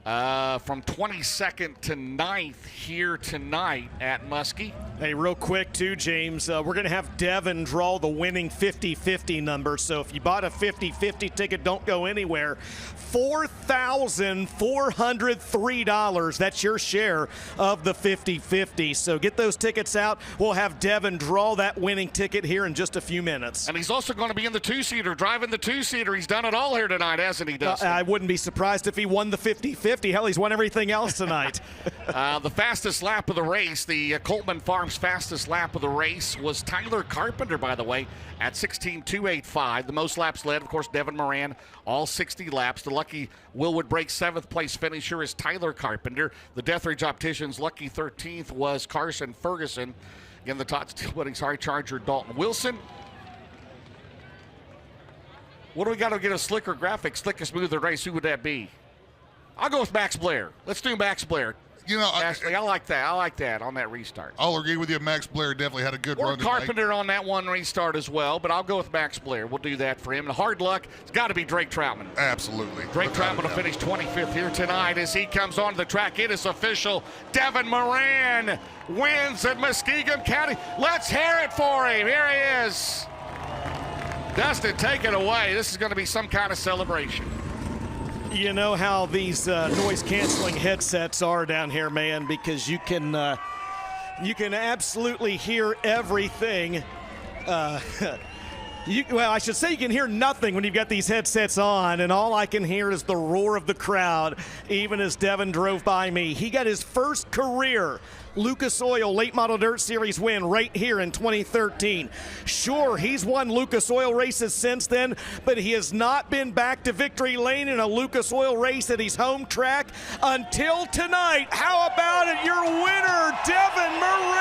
S2: from 22nd to 9th here tonight at Muskie.
S1: Hey, real quick, too, James, we're going to have Devin draw the winning 50-50 number. So if you bought a 50-50 ticket, don't go anywhere. $4,403. That's your share of the 50-50. So get those tickets out. We'll have Devin draw that winning ticket here in just a few minutes.
S2: And he's also going to be in the 2-seater, driving the 2-seater. He's done it all here tonight, hasn't he, Dustin?
S1: I wouldn't be surprised if he won the 50-50. Hell, he's won everything else tonight.
S2: The fastest lap of the race, the Coltman Farms fastest lap of the race, was Tyler Carpenter, by the way, at 16.285. The most laps led, of course, Devin Moran, all 60 laps. The lucky Willwood Break 7th place finisher is Tyler Carpenter. The Deathridge Opticians lucky 13th was Carson Ferguson. Again, the Todd Steel Building's hard charger, Dalton Wilson. What do we got to get a slicker graphic, slicker, smoother race? Who would that be? I'll go with Max Blair. Let's do Max Blair.
S3: You know,
S2: Ashley, I like that. I like that on that restart.
S3: I'll agree with you. Max Blair definitely had a good run tonight.
S2: Carpenter on that one restart as well, but I'll go with Max Blair. We'll do that for him. And hard luck, it's got to be Drake Troutman.
S3: Absolutely.
S2: Drake Troutman will finish 25th here tonight as he comes onto the track. It is official. Devin Moran wins at Muskingum County. Let's hear it for him. Here he is. Dustin, take it away. This is going to be some kind of celebration.
S1: You know how these noise-canceling headsets are down here, man, because you can absolutely hear everything. Well, I should say you can hear nothing when you've got these headsets on, and all I can hear is the roar of the crowd, even as Devin drove by me. He got his first career Lucas Oil Late Model Dirt Series win right here in 2013. Sure, he's won Lucas Oil races since then, but he has not been back to victory lane in a Lucas Oil race at his home track until tonight. How about it, your winner, Devin Moran?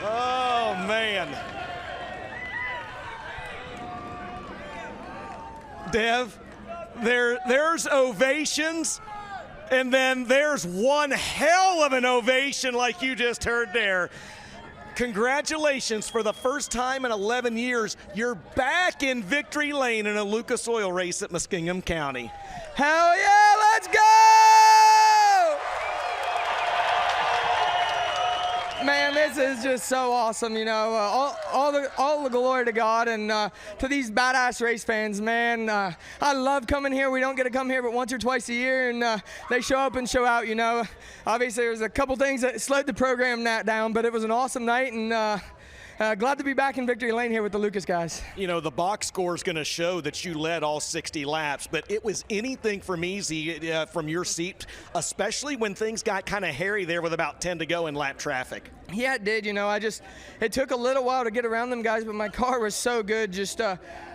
S1: Oh, man. Dev, there's ovations, and then there's one hell of an ovation like you just heard there. Congratulations, for the first time in 11 years, you're back in victory lane in a Lucas Oil race at Muskingum County. Hell yeah, let's go!
S4: Man, this is just so awesome, you know. All the glory to God, and to these badass race fans, man. I love coming here. We don't get to come here but once or twice a year, and they show up and show out, you know. Obviously, there's a couple things that slowed the program down, but it was an awesome night, and glad to be back in victory lane here with the Lucas guys.
S1: You know, the box score is going to show that you led all 60 laps, but it was anything from easy from your seat, especially when things got kind of hairy there with about 10 to go in lap traffic.
S4: Yeah, it did. You know, it took a little while to get around them guys, but my car was so good. Just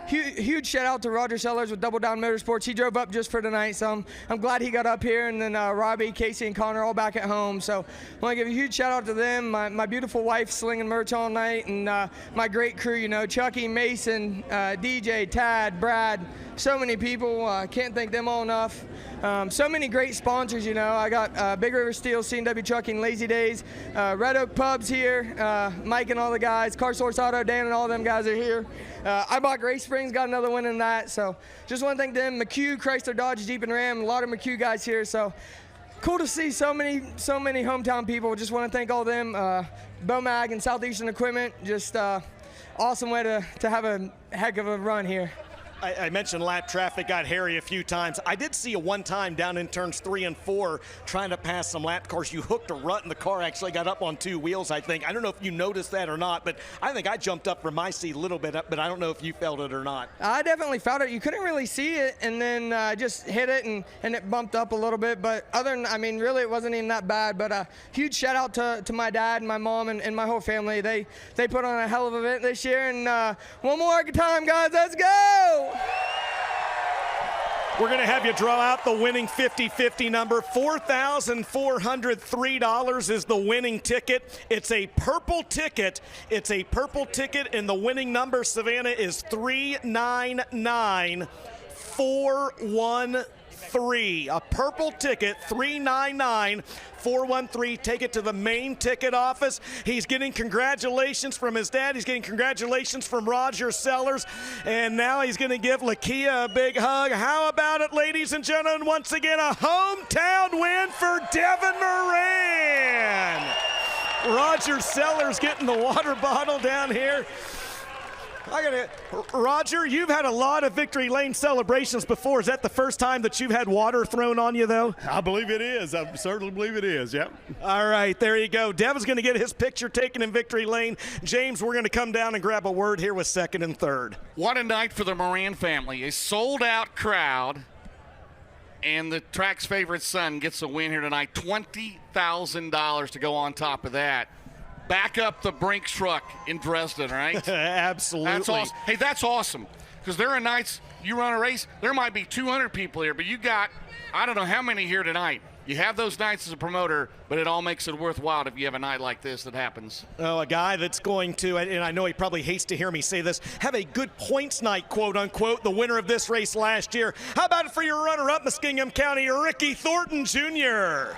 S4: huge shout out to Roger Sellers with Double Down Motorsports. He drove up just for tonight, so I'm glad he got up here. And then Robbie, Casey, and Connor all back at home. So I want to give a huge shout out to them. My beautiful wife slinging merch all night, and my great crew. You know, Chucky, Mason, DJ, Tad, Brad. So many people. Can't thank them all enough. So many great sponsors. You know, I got Big River Steel, C&W Trucking, Lazy Days, Red Oak Pubs here, Mike and all the guys, Car Source Auto, Dan and all them guys are here. I bought Gray Springs, got another win in that. So just want to thank them. McHugh, Chrysler, Dodge, Jeep, and Ram. A lot of McHugh guys here. So cool to see so many hometown people. Just want to thank all them. Bomag and Southeastern Equipment. Just awesome way to have a heck of a run here.
S1: I mentioned lap traffic got hairy a few times. I did see a one time down in turns 3 and 4 trying to pass some lap cars. You hooked a rut and the car actually got up on 2 wheels, I think. I don't know if you noticed that or not, but I think I jumped up from my seat a little bit up, but I don't know if you felt it or not.
S4: I definitely felt it. You couldn't really see it, and then just hit it, and it bumped up a little bit. But other than, I mean, really it wasn't even that bad. But huge shout out to my dad and my mom and my whole family. They put on a hell of an event this year. And one more time, guys, let's go!
S1: We're going to have you draw out the winning 50-50 number. $4,403 is the winning ticket. It's a purple ticket. And the winning number, Savannah, is 399413. A purple ticket, 399413. Take it to the main ticket office. He's getting congratulations from his dad. He's getting congratulations from Roger Sellers. And now he's going to give Lakia a big hug. How about it, ladies and gentlemen? Once again, a hometown win for Devin Moran. Roger Sellers getting the water bottle down here. Roger, you've had a lot of victory lane celebrations before. Is that the first time that you've had water thrown on you, though?
S5: I believe it is. I certainly believe it is, yep.
S1: All right, there you go. Devin's going to get his picture taken in victory lane. James, we're going to come down and grab a word here with second and third.
S2: What a night for the Moran family. A sold-out crowd, and the track's favorite son gets a win here tonight. $20,000 to go on top of that. Back up the Brinks truck in Dresden, right?
S1: Absolutely.
S2: That's awesome. Hey, that's awesome. Because there are nights you run a race, there might be 200 people here, but you got, I don't know how many here tonight. You have those nights as a promoter, but it all makes it worthwhile if you have a night like this that happens.
S1: Oh, a guy that's going to, and I know he probably hates to hear me say this, have a good points night, quote unquote, the winner of this race last year. How about it for your runner-up, Muskingum County, Ricky Thornton Jr.?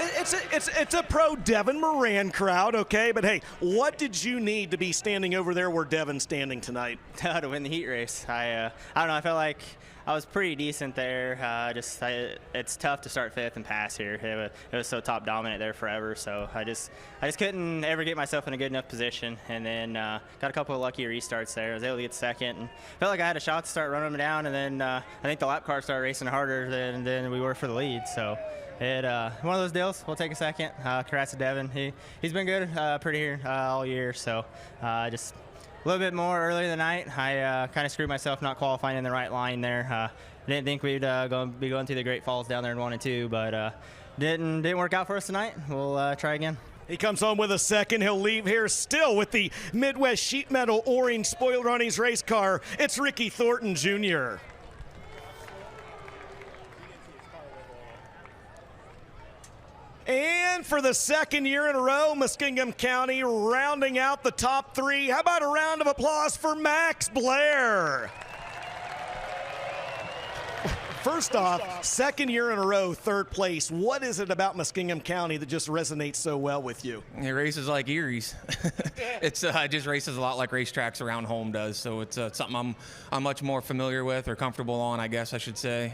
S1: It's a pro Devin Moran crowd, okay? But hey, what did you need to be standing over there where Devin's standing tonight?
S6: To win the heat race. I don't know. I felt like I was pretty decent there. It's tough to start fifth and pass here. It was so top dominant there forever. So I just couldn't ever get myself in a good enough position. And then got a couple of lucky restarts there. I was able to get second and felt like I had a shot to start running them down. And then I think the lap car started racing harder than we were for the lead. So. One of those deals. We'll take a second. Congrats to Devin. He's been good, pretty here all year. So just a little bit more earlier in the night. I kind of screwed myself not qualifying in the right line there. Didn't think we'd be going through the Great Falls down there in 1 and 2, but didn't work out for us tonight. We'll try again.
S1: He comes home with a second. He'll leave here still with the Midwest Sheet Metal orange spoiler on his race car. It's Ricky Thornton Jr. And for the second year in a row, Muskingum County rounding out the top 3. How about a round of applause for Max Blair? First off, second year in a row, third place. What is it about Muskingum County that just resonates so well with you?
S7: It races like Erie's. It just races a lot like racetracks around home does. So it's something I'm much more familiar with or comfortable on, I guess I should say.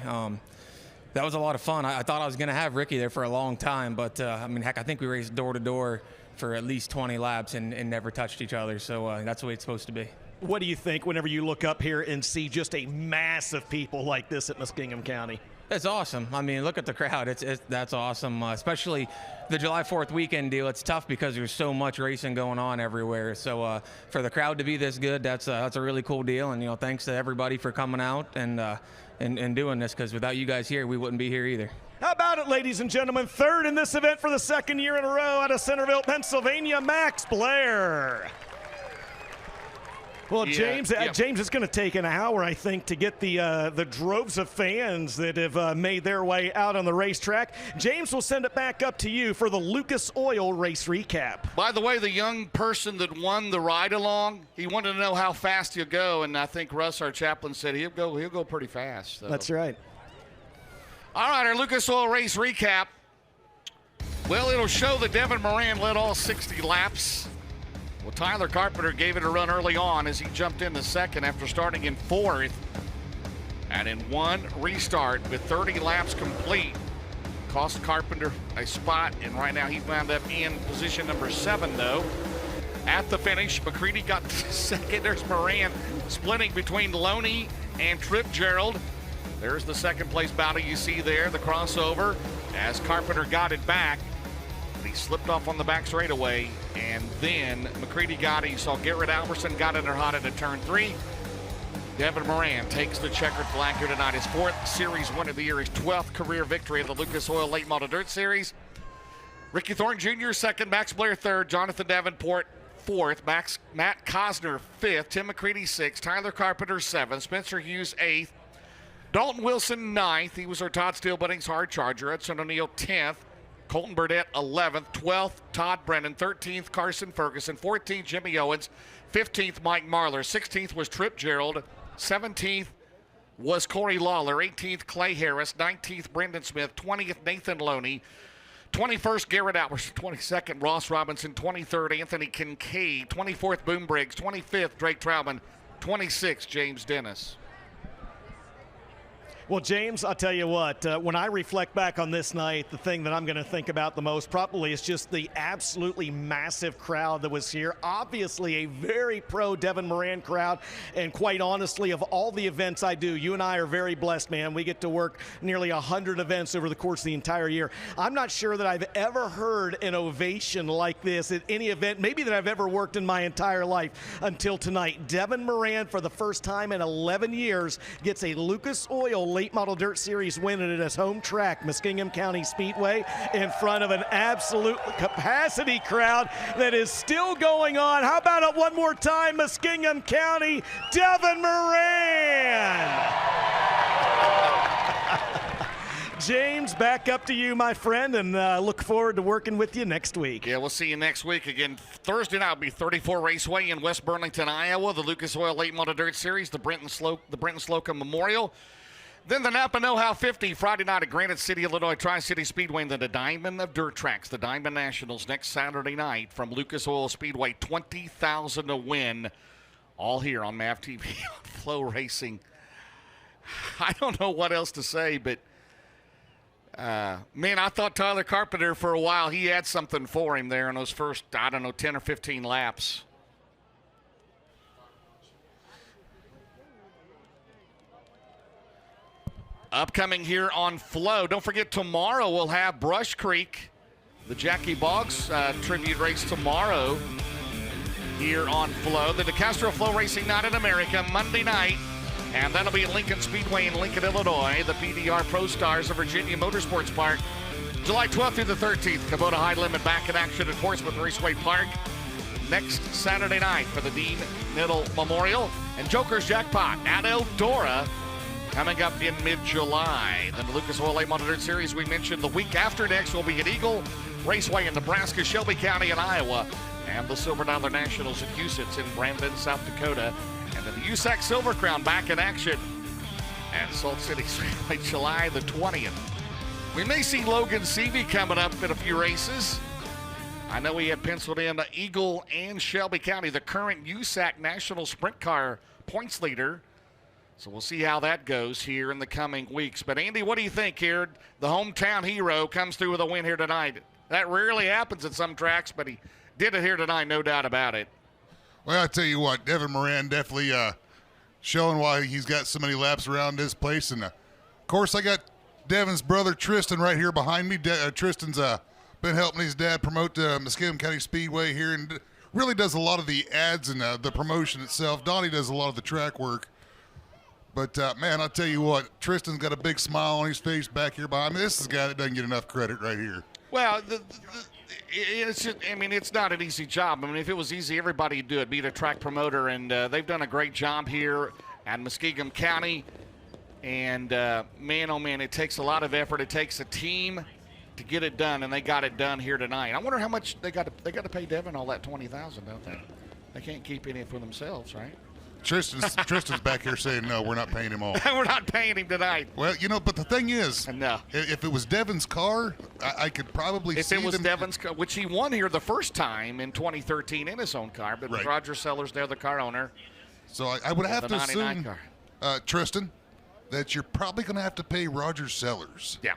S7: That was a lot of fun. I thought I was going to have Ricky there for a long time, but I mean, heck, I think we raced door to door for at least 20 laps and never touched each other. So that's the way it's supposed to be.
S1: What do you think whenever you look up here and see just a mass of people like this at Muskingum County?
S7: It's awesome. I mean, look at the crowd. That's awesome, especially the July 4th weekend deal. It's tough because there's so much racing going on everywhere. So for the crowd to be this good, that's a really cool deal. And, you know, thanks to everybody for coming out and doing this, because without you guys here, we wouldn't be here either.
S1: How about it, ladies and gentlemen? Third in this event for the second year in a row out of Centerville, Pennsylvania, Max Blair. Well, James, James, it's going to take an hour, I think, to get the droves of fans that have made their way out on the racetrack. James, will send it back up to you for the Lucas Oil race recap.
S2: By the way, the young person that won the ride-along, he wanted to know how fast he'll go, and I think Russ, our chaplain, said he'll go pretty fast. So.
S1: That's right.
S2: All right, our Lucas Oil race recap. Well, it'll show that Devin Moran led all 60 laps. Well, Tyler Carpenter gave it a run early on as he jumped into second after starting in fourth. And in one restart with 30 laps complete, cost Carpenter a spot, and right now he wound up in position number 7, though. At the finish, McCready got second. There's Moran splitting between Loney and Trip Gerald. There's the second place battle you see there, the crossover, as Carpenter got it back. He slipped off on the back straightaway, and then McCready got it. You saw Garrett Alberson got in there hot into turn 3. Devin Moran takes the checkered flag here tonight. His 4th series win of the year, his 12th career victory at the Lucas Oil Late Model Dirt Series. Ricky Thornton Jr. second, Max Blair 3rd, Jonathan Davenport 4th, Matt Cosner 5th, Tim McCready 6th, Tyler Carpenter 7th, Spencer Hughes 8th, Dalton Wilson 9th. He was our Todd Steelbudding's hard charger. Hudson O'Neill 10th. Colton Burdett 11th, 12th Todd Brennan, 13th Carson Ferguson, 14th Jimmy Owens, 15th Mike Marlar, 16th was Trip Gerald, 17th was Corey Lawler, 18th Clay Harris, 19th Brendan Smith, 20th Nathan Loney, 21st Garrett Alberson, 22nd Ross Robinson, 23rd Anthony Kincaid, 24th Boom Briggs, 25th Drake Troutman, 26th James Dennis.
S1: Well, James, I'll tell you what, when I reflect back on this night, the thing that I'm going to think about the most probably is just the absolutely massive crowd that was here. Obviously, a very pro Devin Moran crowd, and quite honestly, of all the events I do, you and I are very blessed, man. We get to work nearly 100 events over the course of the entire year. I'm not sure that I've ever heard an ovation like this at any event, maybe that I've ever worked in my entire life until tonight. Devin Moran, for the first time in 11 years, gets a Lucas Oil Late Model Dirt Series win at his home track, Muskingum County Speedway, in front of an absolute capacity crowd that is still going on. How about it one more time, Muskingum County, Devin Moran. James, back up to you, my friend, and look forward to working with you next week.
S2: Yeah, we'll see you next week. Again, Thursday night will be 34 Raceway in West Burlington, Iowa, the Lucas Oil Late Model Dirt Series, the Brenton Slocum Memorial. Then the Napa Know-How 50 Friday night at Granite City, Illinois Tri-City Speedway, and then the Diamond of Dirt Tracks, the Diamond Nationals next Saturday night from Lucas Oil Speedway. $20,000 to win, all here on MAV TV on Flow Racing. I don't know what else to say, but man, I thought Tyler Carpenter for a while, he had something for him there in those first, 10 or 15 laps. Upcoming here on Flow. Don't forget, tomorrow we'll have Brush Creek, the Jackie Boggs tribute race tomorrow here on Flow. The DeCastro Flow Racing Night in America, Monday night. And that'll be at Lincoln Speedway in Lincoln, Illinois. The PDR Pro Stars of Virginia Motorsports Park, July 12th through the 13th. Kubota High Limit back in action at Portsmouth Raceway Park next Saturday night for the Dean Niddle Memorial. And Joker's Jackpot at Eldora coming up in mid-July. Then the Lucas Oil Late Model Dirt Series we mentioned the week after next will be at Eagle Raceway in Nebraska, Shelby County in Iowa, and the Silver Dollar Nationals at Huset's in Brandon, South Dakota. And then the USAC Silver Crown back in action at Salt City Speedway, July the 20th. We may see Logan Seavey coming up in a few races. I know he had penciled in Eagle and Shelby County, the current USAC National Sprint Car points leader. So we'll see how that goes here in the coming weeks. But Andy, what do you think here? The hometown hero comes through with a win here tonight. That rarely happens at some tracks, but he did it here tonight, no doubt about it.
S3: Well, I tell you what, Devin Moran definitely showing why he's got so many laps around this place. And, of course, I got Devin's brother Tristan right here behind me. Tristan's been helping his dad promote Muskingum County Speedway here, and really does a lot of the ads and the promotion itself. Donnie does a lot of the track work. But, man, I'll tell you what, Tristan's got a big smile on his face back here behind me. This is a guy that doesn't get enough credit right here.
S2: Well, it's just, I mean, it's not an easy job. I mean, if it was easy, everybody would do it, be the track promoter, and they've done a great job here at Muskingum County. And, man, oh, man, it takes a lot of effort. It takes a team to get it done, and they got it done here tonight. I wonder how much they got to pay Devin all that $20,000, don't they? They can't keep any for themselves, right?
S3: Tristan's back here saying, no, we're not paying him all.
S2: We're not paying him tonight.
S3: Well, you know, but the thing is,
S2: No.
S3: if it was Devin's car, I could probably see
S2: If it was
S3: them.
S2: Devin's car, which he won here the first time in 2013 in his own car, but with
S3: Right.
S2: Roger Sellers there, the car owner.
S3: So I would have
S2: the
S3: to
S2: 99
S3: assume,
S2: car.
S3: Tristan, that you're probably going to have to pay Roger Sellers.
S2: Yeah.